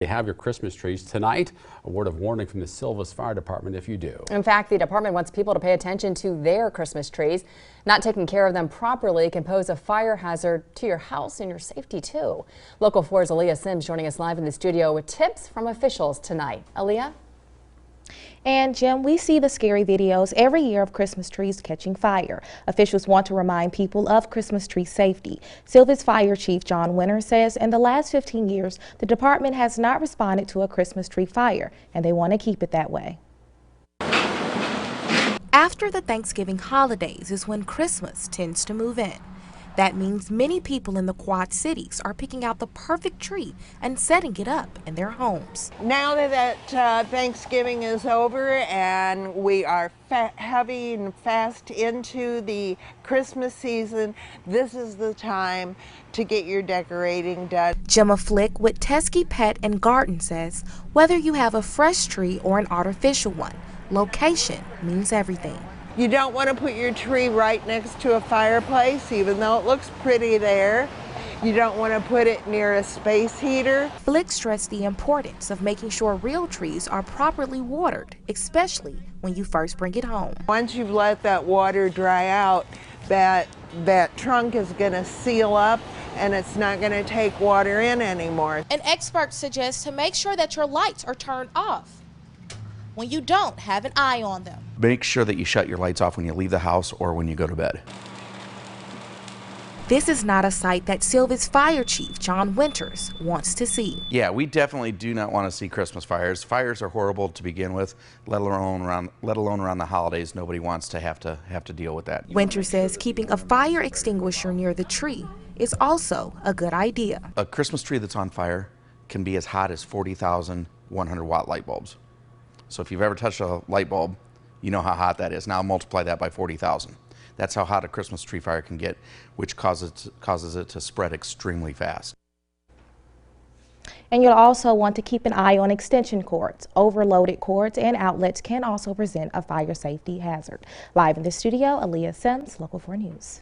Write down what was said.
You have your Christmas trees tonight. A word of warning from the Silvis Fire Department if you do. In fact, the department wants people to pay attention to their Christmas trees. Not taking care of them properly can pose a fire hazard to your house and your safety too. Local 4's Aaliyah Sims joining us live in the studio with tips from officials tonight. Aaliyah? And Jim, we see the scary videos every year of Christmas trees catching fire. Officials want to remind people of Christmas tree safety. Silvis Fire Chief John Winter says in the last 15 years, the department has not responded to a Christmas tree fire, and they want to keep it that way. After the Thanksgiving holidays is when Christmas tends to move in. That means many people in the Quad Cities are picking out the perfect tree and setting it up in their homes. Now that Thanksgiving is over and we are heavy and fast into the Christmas season, this is the time to get your decorating done. Gemma Flick with Teskey Pet and Garden says whether you have a fresh tree or an artificial one, location means everything. You don't want to put your tree right next to a fireplace, even though it looks pretty there. You don't want to put it near a space heater. Flick stressed the importance of making sure real trees are properly watered, especially when you first bring it home. Once you've let that water dry out, that trunk is going to seal up and it's not going to take water in anymore. An expert suggests to make sure that your lights are turned off when you don't have an eye on them. Make sure that you shut your lights off when you leave the house or when you go to bed. This is not a sight that Silvis Fire Chief John Winters wants to see. Yeah, we definitely do not want to see Christmas fires. Fires are horrible to begin with, let alone around the holidays. Nobody wants to have to deal with that. Winters says keeping a fire extinguisher near the tree is also a good idea. A Christmas tree that's on fire can be as hot as 40,000 100-watt light bulbs. So if you've ever touched a light bulb, you know how hot that is. Now multiply that by 40,000. That's how hot a Christmas tree fire can get, which causes it to spread extremely fast. And you'll also want to keep an eye on extension cords. Overloaded cords and outlets can also present a fire safety hazard. Live in the studio, Aaliyah Sims, Local 4 News.